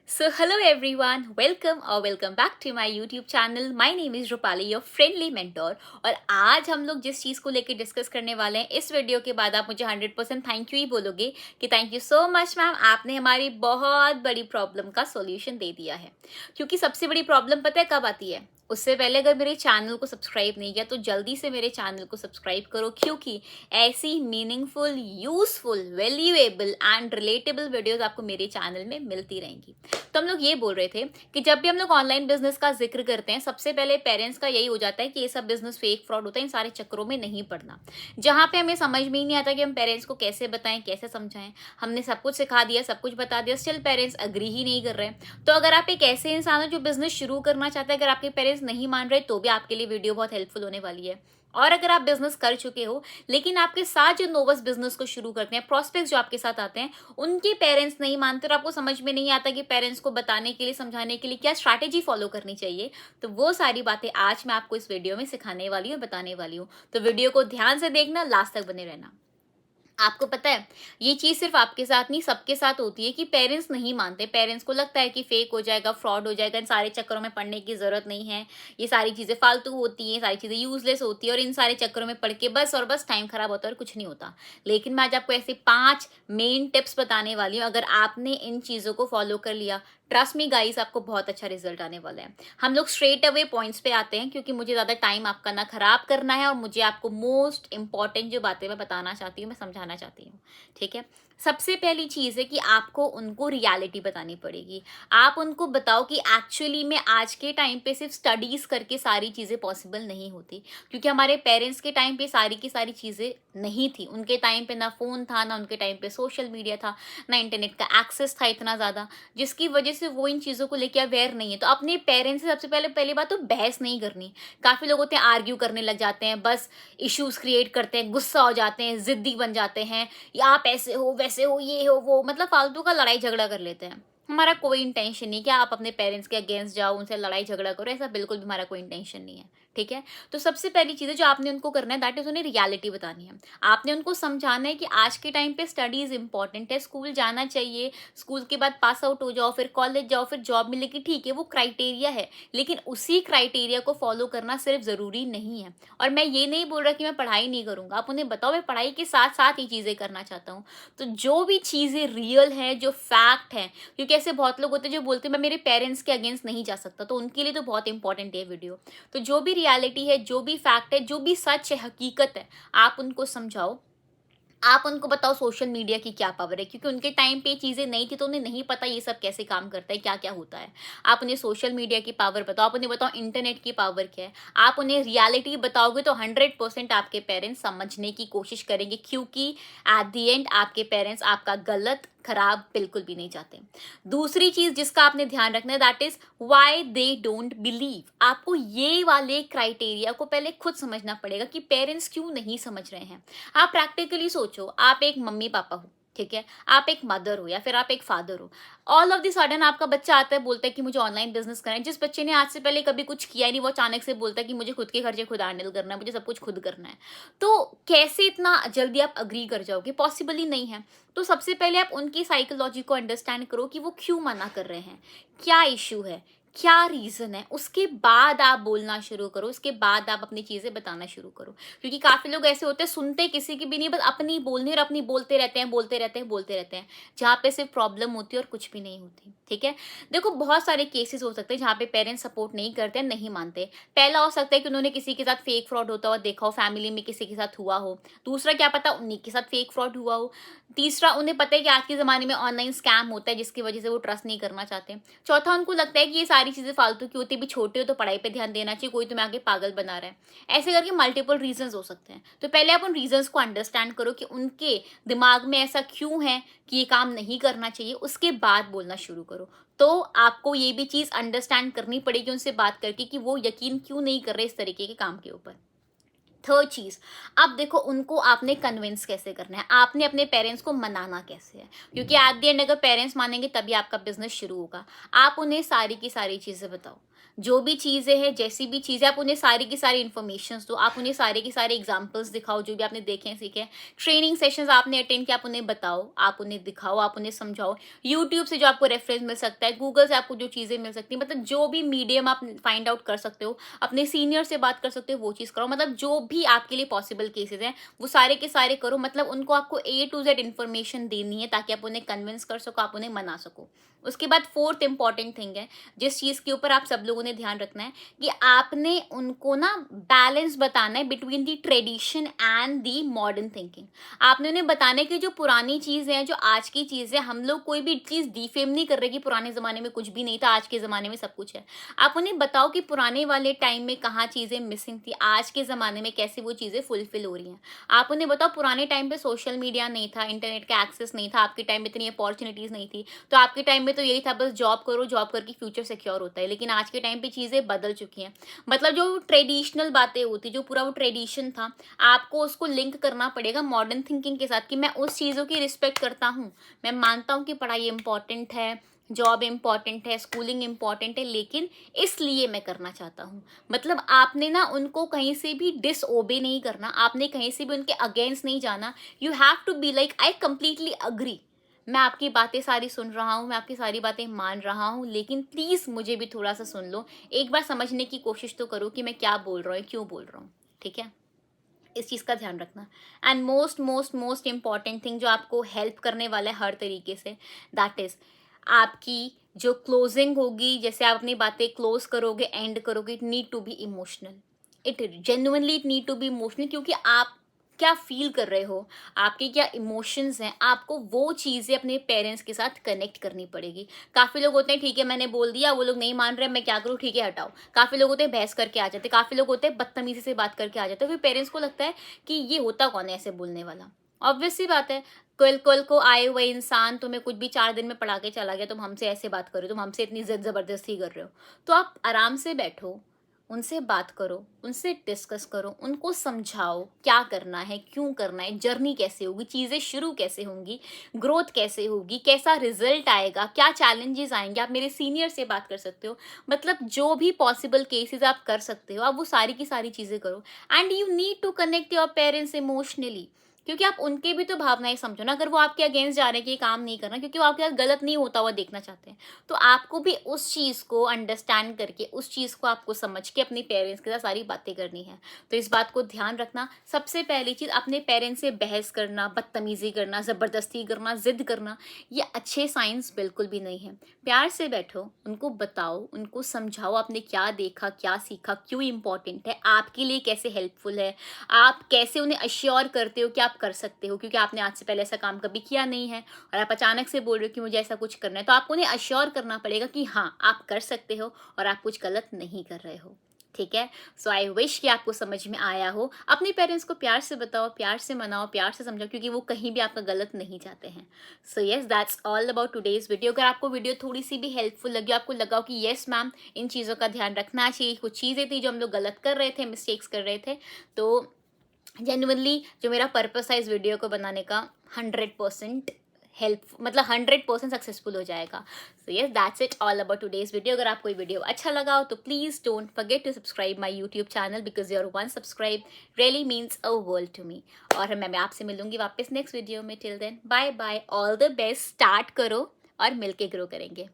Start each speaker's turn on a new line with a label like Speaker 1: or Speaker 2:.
Speaker 1: So hello everyone, welcome back to my YouTube channel. My name is Rupali, your friendly mentor. और आज हम लोग जिस चीज़ को लेकर डिस्कस करने वाले हैं, इस वीडियो के बाद आप मुझे 100% थैंक यू ही बोलोगे कि thank you so much ma'am, आपने हमारी बहुत बड़ी प्रॉब्लम का सॉल्यूशन दे दिया है। क्योंकि सबसे बड़ी प्रॉब्लम पता है कब आती है? उससे पहले अगर मेरे चैनल को सब्सक्राइब नहीं किया तो जल्दी से मेरे चैनल को सब्सक्राइब करो, क्योंकि ऐसी meaningful, useful, valuable and relatable videos आपको मेरे चैनल में मिलती रहेंगी। तो हम लोग ये बोल रहे थे कि जब भी हम लोग ऑनलाइन बिजनेस का जिक्र करते हैं, सबसे पहले पेरेंट्स का यही हो जाता है कि ये सब बिजनेस फेक फ्रॉड होता है, इन सारे चक्करों में नहीं पड़ना। जहाँ पे हमें समझ में ही नहीं आता कि हम पेरेंट्स को कैसे बताएं, कैसे समझाएं। हमने सब कुछ सिखा दिया, सब कुछ बता दिया, स्टिल पेरेंट्स अग्री ही नहीं कर रहे। तो अगर आप एक ऐसे इंसान हो जो बिजनेस शुरू करना चाहते हैं, अगर आपके पेरेंट्स नहीं मान रहे, तो भी आपके लिए वीडियो बहुत हेल्पफुल होने वाली है। और अगर आप बिजनेस कर चुके हो, लेकिन आपके साथ जो नोवस बिजनेस को शुरू करते हैं, प्रोस्पेक्ट्स जो आपके साथ आते हैं, उनके पेरेंट्स नहीं मानते और आपको समझ में नहीं आता कि पेरेंट्स को बताने के लिए, समझाने के लिए क्या स्ट्रैटेजी फॉलो करनी चाहिए, तो वो सारी बातें आज मैं आपको इस वीडियो में सिखाने वाली हूँ, बताने वाली हूँ। तो वीडियो को ध्यान से देखना, लास्ट तक बने रहना। आपको पता है, ये चीज़ सिर्फ आपके साथ नहीं, सबके साथ होती है कि पेरेंट्स नहीं मानते। पेरेंट्स को लगता है कि फेक हो जाएगा, फ्रॉड हो जाएगा, इन सारे चक्करों में पड़ने की ज़रूरत नहीं है, ये सारी चीज़ें फालतू होती हैं, ये सारी चीज़ें यूजलेस होती है, और इन सारे चक्करों में पड़ के बस और बस टाइम खराब होता है और कुछ नहीं होता। लेकिन मैं आज आपको ऐसे 5 मेन टिप्स बताने वाली हूँ, अगर आपने इन चीज़ों को फॉलो कर लिया, ट्रस्ट मी गाइस, आपको बहुत अच्छा रिजल्ट आने वाला है। हम लोग स्ट्रेट अवे पॉइंट्स पे आते हैं, क्योंकि मुझे ज़्यादा टाइम आपका ना खराब करना है, और मुझे आपको मोस्ट इंपॉर्टेंट जो बातें मैं बताना चाहती हूँ, मैं समझाना चाहती हूँ। ठीक है। सबसे पहली चीज़ है कि आपको उनको रियलिटी बतानी पड़ेगी। आप उनको बताओ कि एक्चुअली में आज के टाइम पे सिर्फ स्टडीज करके सारी चीज़ें पॉसिबल नहीं होती, क्योंकि हमारे पेरेंट्स के टाइम पे सारी की सारी चीज़ें नहीं थी। उनके टाइम पे ना फ़ोन था, ना उनके टाइम पे सोशल मीडिया था, ना इंटरनेट का एक्सेस था इतना ज़्यादा, जिसकी वजह से वो इन चीज़ों को लेकर अवेयर नहीं है। तो अपने पेरेंट्स से सबसे पहले पहली बात तो बहस नहीं करनी। काफ़ी लोग होते हैं आर्ग्यू करने लग जाते हैं, बस इश्यूज क्रिएट करते हैं, गुस्सा हो जाते हैं, ज़िद्दी बन जाते हैं, या आप ऐसे हो, वैसे हो, ये हो, वो, मतलब फालतू का लड़ाई झगड़ा कर लेते हैं। हमारा कोई इंटेंशन नहीं कि आप अपने पेरेंट्स के अगेंस्ट जाओ, उनसे लड़ाई झगड़ा करो, ऐसा बिल्कुल भी हमारा कोई इंटेंशन नहीं है। ठीक है। तो सबसे पहली चीज़ है जो आपने उनको करना है, दैट इज उन्हें रियलिटी बतानी है। आपने उनको समझाना है कि आज के टाइम पे स्टडीज इंपॉर्टेंट है, स्कूल जाना चाहिए, स्कूल के बाद पास आउट हो जाओ, फिर कॉलेज जाओ, फिर जॉब मिलेगी, ठीक है, वो क्राइटेरिया है, लेकिन उसी क्राइटेरिया को फॉलो करना सिर्फ ज़रूरी नहीं है। और मैं ये नहीं बोल रहा कि मैं पढ़ाई नहीं करूँगा, आप उन्हें बताओ मैं पढ़ाई के साथ साथ ये चीज़ें करना चाहता हूँ। तो जो भी चीज़ें रियल हैं, जो फैक्ट हैं, क्योंकि ऐसे बहुत लोग होते हैं जो बोलते हैं मैं मेरे पेरेंट्स के अगेंस्ट नहीं जा सकता, तो उनके लिए तो बहुत इंपॉर्टेंट है वीडियो। तो जो भी रियलिटी है, जो भी फैक्ट है, जो भी सच है, हकीकत है, आप उनको समझाओ। आप उनको बताओ सोशल मीडिया की क्या पावर है, क्योंकि उनके टाइम पे ये चीज़ें नहीं थी, तो उन्हें नहीं पता ये सब कैसे काम करता है, क्या क्या होता है। आप उन्हें सोशल मीडिया की पावर बताओ, आप उन्हें बताओ इंटरनेट की पावर क्या है। आप उन्हें रियलिटी बताओगे तो 100% आपके पेरेंट्स समझने की कोशिश करेंगे, क्योंकि एट द एंड आपके पेरेंट्स आपका गलत, खराब बिल्कुल भी नहीं चाहते। दूसरी चीज जिसका आपने ध्यान रखना है, that is why they don't believe. आपको ये वाले क्राइटेरिया को पहले खुद समझना पड़ेगा कि पेरेंट्स क्यों नहीं समझ रहे हैं। आप प्रैक्टिकली सोचो, आप एक मम्मी पापा हो, ठीक है, आप एक मदर हो या फिर आप एक फादर हो। ऑल ऑफ द सडन आपका बच्चा आता है, बोलता है कि मुझे ऑनलाइन बिजनेस करना है। जिस बच्चे ने आज से पहले कभी कुछ किया ही नहीं, वो अचानक से बोलता है कि मुझे खुद के खर्चे खुद हैंडल करना है, मुझे सब कुछ खुद करना है। तो कैसे इतना जल्दी आप अग्री कर जाओगे? पॉसिबल ही नहीं है। तो सबसे पहले आप उनकी साइकोलॉजी को अंडरस्टैंड करो कि वो क्यों मना कर रहे हैं, क्या इश्यू है, क्या रीज़न है। उसके बाद आप बोलना शुरू करो, उसके बाद आप अपनी चीज़ें बताना शुरू करो। क्योंकि काफ़ी लोग ऐसे होते हैं, सुनते किसी की भी नहीं, बस अपनी बोलनी और अपनी बोलते रहते हैं, बोलते रहते हैं, बोलते रहते हैं, जहाँ पे सिर्फ प्रॉब्लम होती है और कुछ भी नहीं होती। ठीक है। देखो, बहुत सारे केसेस हो सकते हैं जहाँ पे पेरेंट्स सपोर्ट नहीं करते हैं, नहीं मानते। पहला हो सकता है कि उन्होंने किसी के साथ फेक फ्रॉड होता हुआ देखा हो, फैमिली में किसी के साथ हुआ हो। दूसरा, क्या पता उन्हीं के साथ फेक फ्रॉड हुआ हो। तीसरा, उन्हें पता है कि आज के ज़माने में ऑनलाइन स्कैम होता है, जिसकी वजह से वो ट्रस्ट नहीं करना चाहते। चौथा, उनको लगता है कि ये सारी चीज़ें फालतू की होती है, भी छोटे हो तो पढ़ाई पे ध्यान देना चाहिए, कोई तुम्हें आगे पागल बना रहा है। ऐसे करके मल्टीपल रीजंस हो सकते हैं। तो पहले आप उन रीजंस को अंडरस्टैंड करो कि उनके दिमाग में ऐसा क्यों है कि ये काम नहीं करना चाहिए, उसके बाद बोलना शुरू करो। तो आपको ये भी चीज़ अंडरस्टैंड करनी पड़ेगी उनसे बात करके कि वो यकीन क्यों नहीं कर रहे इस तरीके के काम के ऊपर। थर्ड चीज़, अब देखो उनको आपने कन्विंस कैसे करना है, आपने अपने पेरेंट्स को मनाना कैसे है, क्योंकि एट द एंड अगर पेरेंट्स मानेंगे तभी आपका बिजनेस शुरू होगा। आप उन्हें सारी की सारी चीज़ें बताओ, जो भी चीज़ें हैं, जैसी भी चीज़ें, आप उन्हें सारी की सारी इन्फॉर्मेशन दो, आप उन्हें सारे के सारे एग्जाम्पल्स दिखाओ, जो भी आपने देखे हैं सीखे हैं, ट्रेनिंग सेशंस आपने अटेंड किया, आप उन्हें बताओ, आप उन्हें दिखाओ, आप उन्हें समझाओ। यूट्यूब से जो आपको रेफरेंस मिल सकता है, गूगल से आपको जो चीज़ें मिल सकती हैं, मतलब जो भी मीडियम आप फाइंड आउट कर सकते हो, अपने सीनियर से बात कर सकते हो, वो चीज़ करो। मतलब जो भी आपके लिए पॉसिबल केसेस हैं वो सारे के सारे करो। मतलब उनको आपको A to Z इन्फॉर्मेशन देनी है ताकि आप उन्हें कन्विंस कर सको, आप उन्हें मना सको। उसके बाद फोर्थ इंपॉर्टेंट थिंग है, जिस चीज़ के ऊपर आप सब लोगों ने ध्यान रखना है, कि आपने उनको ना बैलेंस बताना है between the tradition and the modern thinking. आपने उन्हें बताने की जो पुरानी चीज़ है, जो आज की चीज़ है, हम लोग कोई भी चीज़ डिफेम नहीं कर रहे कि पुराने ज़माने में कुछ भी नहीं था, आज के ज़माने में सब कुछ है। आप उन्हें बताओ कि पुराने वाले टाइम में कहाँ चीज़ें मिसिंग थी, आज के ज़माने में कैसे वो चीज़ें फुलफिल हो रही हैं। आप उन्हें बताओ पुराने टाइम पे सोशल मीडिया नहीं था, इंटरनेट का एक्सेस नहीं था, आपके टाइम में इतनी अपॉर्चुनिटीज़ नहीं थी, तो आपके टाइम में तो यही था बस जॉब करो, जॉब करके फ्यूचर सिक्योर होता है। लेकिन आज के टाइम पे चीज़ें बदल चुकी हैं। मतलब जो ट्रेडिशनल बातें होती, जो पूरा वो ट्रेडिशन था, आपको उसको लिंक करना पड़ेगा मॉडर्न थिंकिंग के साथ, कि मैं उस चीज़ों की रिस्पेक्ट करता हूँ, मैं मानता हूँ कि पढ़ाई इंपॉर्टेंट है, जॉब इम्पॉर्टेंट है, स्कूलिंग इम्पॉर्टेंट है, लेकिन इसलिए मैं करना चाहता हूँ। मतलब आपने ना उनको कहीं से भी डिसओबे नहीं करना, आपने कहीं से भी उनके अगेंस्ट नहीं जाना। You have to be like I completely agree, मैं आपकी बातें सारी सुन रहा हूँ, मैं आपकी सारी बातें मान रहा हूँ, लेकिन प्लीज़ मुझे भी थोड़ा सा सुन लो, एक बार समझने की कोशिश तो करो कि मैं क्या बोल रहा हूँ, क्यों बोल रहा हूँ। ठीक है, इस चीज़ का ध्यान रखना। And most most most important thing जो आपको हेल्प करने वाला है हर तरीके से, दैट इज़ आपकी जो क्लोजिंग होगी, जैसे आप अपनी बातें क्लोज करोगे, एंड करोगे, it need to be emotional. It genuinely it need to be emotional, क्योंकि आप क्या फील कर रहे हो, आपके क्या इमोशंस हैं, आपको वो चीज़ें अपने पेरेंट्स के साथ कनेक्ट करनी पड़ेगी। काफ़ी लोग होते हैं, ठीक है मैंने बोल दिया, वो लोग नहीं मान रहे, मैं क्या करूँ, ठीक है हटाओ। काफ़ी लोग होते हैं बहस करके आ जाते हैं, काफ़ी लोग होते हैं बदतमीजी से बात करके आ जाते हैं, फिर पेरेंट्स को लगता है कि ये होता कौन है ऐसे बोलने वाला। ऑब्वियस सी बात है, कल कल को आए हुए इंसान तुम्हें कुछ भी 4 दिन में पढ़ा के चला गया, तुम हमसे ऐसे बात कर रहे हो, तुम हमसे इतनी जिद ज़बरदस्ती कर रहे हो। तो आप आराम से बैठो, उनसे बात करो, उनसे डिस्कस करो, उनको समझाओ क्या करना है, क्यों करना है, जर्नी कैसे होगी, चीज़ें शुरू कैसे होंगी, ग्रोथ कैसे होगी, कैसा रिजल्ट आएगा, क्या चैलेंजेस आएंगे। आप मेरे सीनियर से बात कर सकते हो। मतलब जो भी पॉसिबल केसेस आप कर सकते हो, आप वो सारी की सारी चीज़ें करो। And you need to connect your parents emotionally, क्योंकि आप उनके भी तो भावनाएं समझो ना। अगर वो आपके अगेंस्ट जा रहे हैं कि ये काम नहीं करना, क्योंकि वो आपके साथ गलत नहीं होता हुआ देखना चाहते हैं, तो आपको भी उस चीज़ को अंडरस्टैंड करके, उस चीज़ को आपको समझ के अपने पेरेंट्स के साथ सारी बातें करनी है। तो इस बात को ध्यान रखना। सबसे पहली चीज़, अपने पेरेंट्स से बहस करना, बदतमीजी करना, ज़बरदस्ती करना, जिद करना, ये अच्छे साइंस बिल्कुल भी नहीं है। प्यार से बैठो, उनको बताओ, उनको समझाओ आपने क्या देखा, क्या सीखा, क्यों इंपॉर्टेंट है, आपके लिए कैसे हेल्पफुल है, आप कैसे उन्हें अश्योर करते हो कि आप कर सकते हो, क्योंकि आपने आज से पहले ऐसा काम कभी किया नहीं है और आप अचानक से बोल रहे हो कि मुझे ऐसा कुछ करना है। तो आपको उन्हें अश्योर करना पड़ेगा कि हाँ आप कर सकते हो और आप कुछ गलत नहीं कर रहे हो। ठीक है, सो आई विश कि आपको समझ में आया हो। अपने पेरेंट्स को प्यार से बताओ, प्यार से मनाओ, प्यार से समझाओ, क्योंकि वो कहीं भी आपका गलत नहीं चाहते हैं। So yes, that's all about today's video. अगर आपको वीडियो थोड़ी सी भी हेल्पफुल लगी, आपको लगा हो कि येस मैम इन चीज़ों का ध्यान रखना चाहिए, कुछ चीज़ें थी जो हम लोग गलत कर रहे थे, मिस्टेक्स कर रहे थे, तो जेन्युइनली जो मेरा पर्पस था इस वीडियो को बनाने का, 100% हेल्प, मतलब 100% सक्सेसफुल हो जाएगा। So yes, that's it all about today's video. अगर आपको ये वीडियो अच्छा लगा हो तो please don't forget to subscribe my YouTube channel, because your one subscribe really means a world to me. और मैं आपसे मिलूंगी वापस नेक्स्ट वीडियो में। Till then bye bye, all the best, start करो और मिलके ग्रो करेंगे।